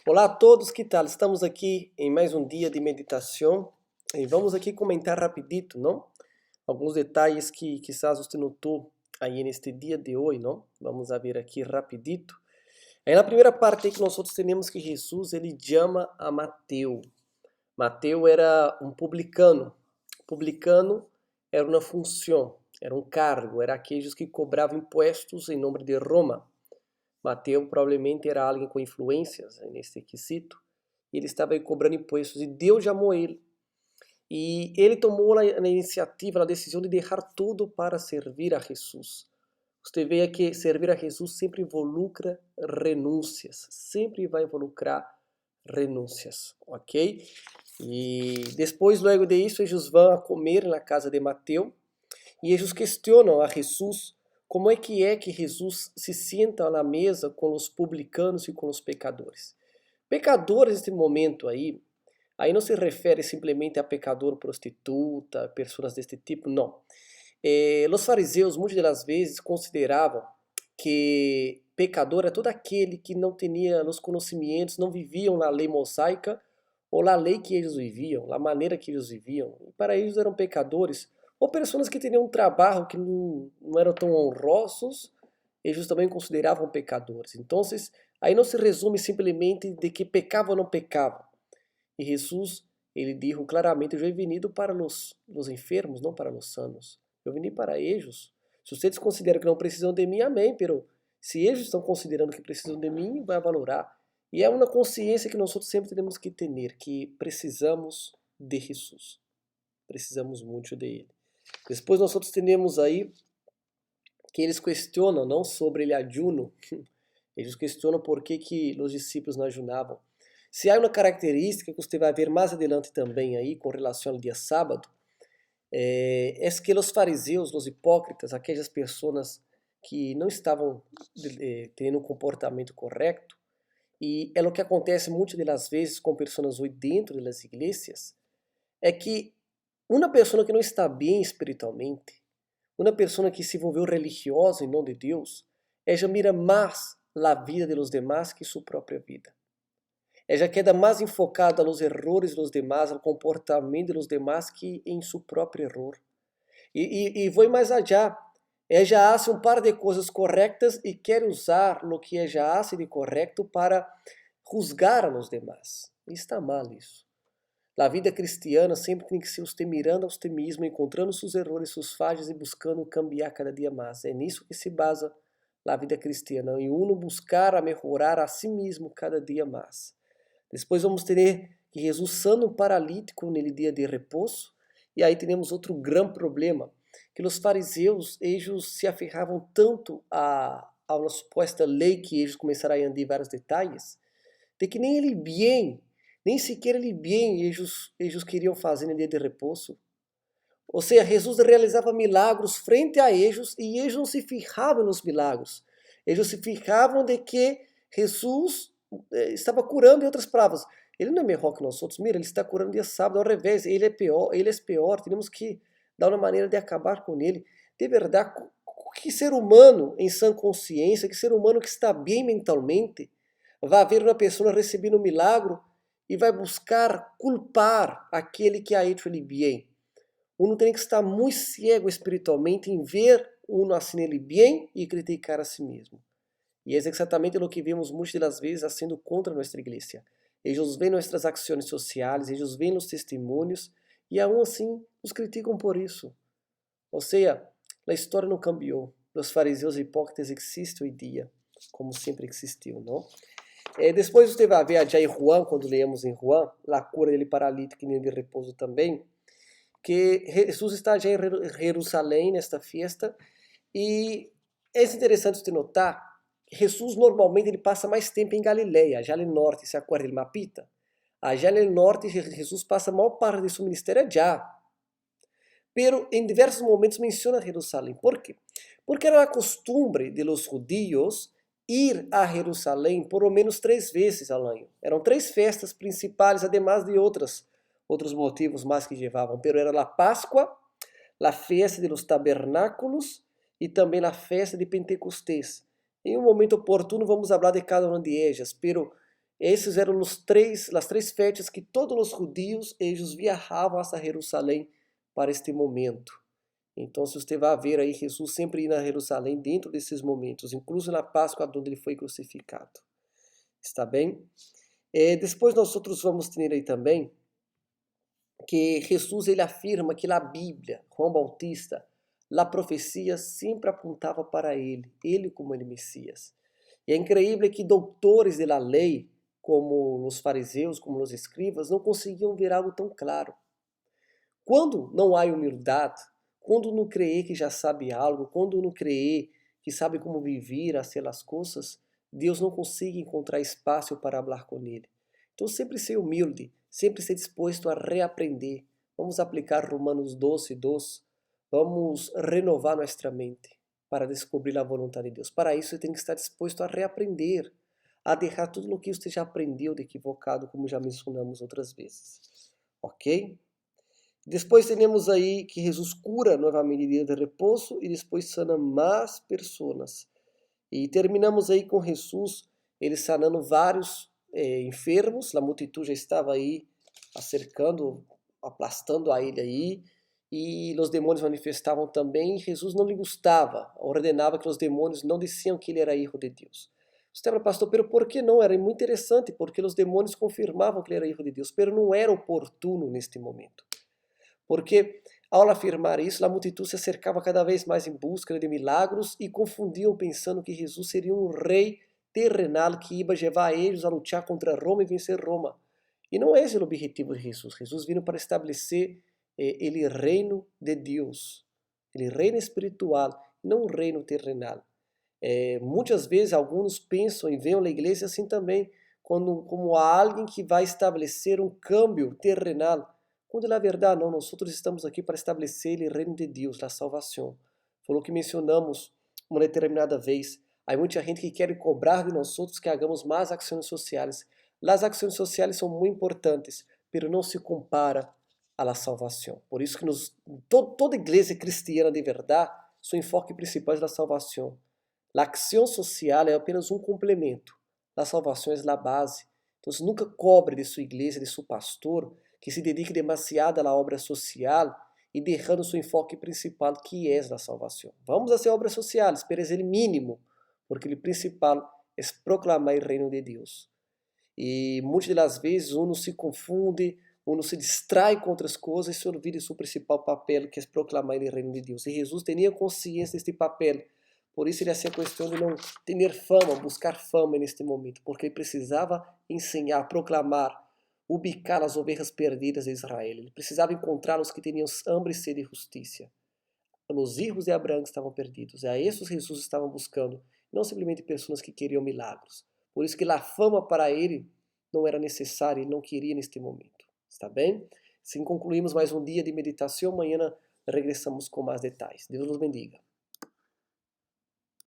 Olá a todos, que tal? Estamos aqui em mais um dia de meditação e vamos aqui comentar rapidito, não? Alguns detalhes que quizás você notou aí neste dia de hoje, não? Vamos a ver aqui rapidito. Aí na primeira parte aí que nós outros temos que Jesus, ele chama a Mateu. Mateu era um publicano. Publicano era uma função, era um cargo, era aqueles que cobravam impostos em nome de Roma. Mateu provavelmente era alguém com influências nesse quesito, e ele estava aí cobrando impostos, e Deus chamou ele. E ele tomou a iniciativa, a decisão de deixar tudo para servir a Jesus. Você vê que servir a Jesus sempre involucra renúncias, sempre vai involucrar renúncias, ok? E depois, logo de isso, eles vão a comer na casa de Mateu, e eles questionam a Jesus como é que Jesus se senta na mesa com os publicanos e com os pecadores. Pecadores, neste momento aí não se refere simplesmente a pecador prostituta, pessoas deste tipo, não. Os fariseus, muitas das vezes, consideravam que pecador é todo aquele que não tinha os conhecimentos, não viviam na lei mosaica ou na lei que eles viviam, na maneira que eles viviam. E para eles eram pecadores, ou pessoas que tinham um trabalho que não eram tão honrosos, eles também consideravam pecadores. Então, aí não se resume simplesmente de que pecava ou não pecava. E Jesus, ele dijo claramente, eu he venido para os enfermos, não para os sanos. Eu vim para eles. Se vocês consideram que não precisam de mim, amém, pero se eles estão considerando que precisam de mim, vai valorar. E é uma consciência que nós sempre temos que ter, que precisamos de Jesus. Precisamos muito dele. Depois nós temos aí que eles questionam não sobre ele ajuno, eles questionam por que os discípulos não ajunavam. Se há uma característica que você vai ver mais adiante também aí com relação ao dia sábado, é que os fariseus, os hipócritas, aquelas pessoas que não estavam tendo um comportamento correto, e é o que acontece muitas das vezes com pessoas hoje dentro das igrejas, é que uma pessoa que não está bem espiritualmente, uma pessoa que se envolveu religiosa em nome de Deus, ela mira mais a vida de los demás que sua própria vida. Ela queda mais enfocada nos erros dos demás, no comportamento dos demás, que em seu próprio erro. E vou mais allá. Ela faz um par de coisas corretas e quer usar o que ela faz de correto para juzgar a los demás. E está mal isso. A vida cristiana sempre tem que ser você mirando a você mesmo, encontrando seus erros, suas falhas e buscando cambiar cada dia mais. É nisso que se basa a vida cristiana, em uno buscar a melhorar a si mesmo cada dia mais. Depois vamos ter que Jesus sana um paralítico no dia de repouso, e aí temos outro grande problema, que os fariseus, eles se aferravam tanto a uma suposta lei que eles começaram a andar em vários detalhes, de que nem ele bem, nem sequer ele bem eles queriam fazer no dia de repouso. Ou seja, Jesus realizava milagros frente a eles e eles não se fijavam nos milagros. Eles se fijavam de que Jesus estava curando, em outras palavras. Ele não é melhor que nós outros. Mira, ele está curando dia sábado, ao revés. Ele é pior. Temos que dar uma maneira de acabar com ele. De verdade, que ser humano em sã consciência, que ser humano que está bem mentalmente, vai ver uma pessoa recebendo um milagre e vai buscar culpar aquele que ha hecho ele bem. Uno tem que estar muito cego espiritualmente em ver uno assim ele bem e criticar a si mesmo. E é exatamente o que vemos muitas das vezes sendo contra nossa igreja. Eles veem nossas ações sociais, eles veem os testemunhos e aún assim nos criticam por isso. Ou seja, a história não cambiou. Os fariseus hipócritas existem hoje em dia, como sempre existiu, não? Depois você vai ver já em Juan, quando lemos em Juan, a cura dele paralítico e de repouso também, que Jesus está já em Jerusalém nesta festa, e é interessante você notar que Jesus normalmente ele passa mais tempo em Galileia, já no norte, se acorda ele mapita? Já no norte Jesus passa a maior parte de seu ministério já. Pero em diversos momentos menciona Jerusalém. ¿Por quê? Porque era a costumbre de los judíos ir a Jerusalém por lo menos 3 vezes ao ano. Eram 3 festas principais, además de outros motivos mais que levavam. Pero era a Páscoa, a festa de los tabernáculos e também a festa de Pentecostés. Em um momento oportuno vamos falar de cada uma de elas, pero Esses eram as três festas que todos os judíos eles viajavam hasta Jerusalém para este momento. Então, se você vai ver aí, Jesus sempre ia a Jerusalém dentro desses momentos, incluso na Páscoa, onde ele foi crucificado. Está bem? Depois nós outros vamos ter aí também que Jesus ele afirma que na Bíblia, João Bautista, a profecia sempre apontava para ele como ele Messias. E é incrível que doutores da lei, como os fariseus, como os escribas, não conseguiam ver algo tão claro. Quando não há humildade, quando não crê que já sabe algo, quando não crê que sabe como viver, fazer as coisas, Deus não consegue encontrar espaço para falar com ele. Então sempre ser humilde, sempre ser disposto a reaprender. Vamos aplicar Romanos 12:2. Vamos renovar nossa mente para descobrir a vontade de Deus. Para isso, você tem que estar disposto a reaprender, a deixar tudo o que você já aprendeu de equivocado, como já mencionamos outras vezes. Ok? Depois temos aí que Jesus cura novamente o dia de repouso e depois sana mais pessoas. E terminamos aí com Jesus, ele sanando vários enfermos, a multidão já estava aí acercando, aplastando a ele aí, e os demônios manifestavam também, e Jesus não lhe gostava, ordenava que os demônios não diziam que ele era filho de Deus. Você fala, pastor, pero por que não? Era muito interessante, porque os demônios confirmavam que ele era filho de Deus, pero não era oportuno neste momento. Porque, ao afirmar isso, a multidão se acercava cada vez mais em busca de milagros e confundiam pensando que Jesus seria um rei terrenal que ia levar eles a lutar contra Roma e vencer Roma. E não é esse o objetivo de Jesus. Jesus veio para estabelecer ele reino de Deus, ele reino espiritual, não um reino terrenal. Muitas vezes alguns pensam e veem a igreja assim também, como alguém que vai estabelecer um câmbio terrenal, quando na verdade não, nós estamos aqui para estabelecer o reino de Deus, a salvação. Foi o que mencionamos uma determinada vez. Há muita gente que quer cobrar de nós outros que hagamos mais ações sociais. As ações sociais são muito importantes, mas não se compara à la salvação. Por isso que toda igreja cristiana de verdade, seu enfoque principal é a salvação. A ação social é apenas um complemento. A salvação é a base. Então, nunca cobre de sua igreja, de seu pastor, que se dedique demasiado à obra social e deixando seu enfoque principal, que é a salvação. Vamos fazer obras sociais, mas ele mínimo, porque o principal é proclamar o reino de Deus. E muitas das vezes uno se confunde, uno se distrai com outras coisas e se olvida de seu principal papel, que é proclamar o reino de Deus. E Jesus tinha consciência deste papel. Por isso ele hacía questão de não ter fama, buscar fama neste momento, porque ele precisava ensinar, proclamar, ubicar as ovelhas perdidas de Israel. Ele precisava encontrar os que tinham hambre e sede de justiça. Os filhos de Abraão estavam perdidos. A esses Jesus estava buscando, não simplesmente pessoas que queriam milagros. Por isso que a fama para ele não era necessária, ele não queria neste momento. Está bem? Assim concluímos mais um dia de meditação. Amanhã regressamos com mais detalhes. Deus nos bendiga.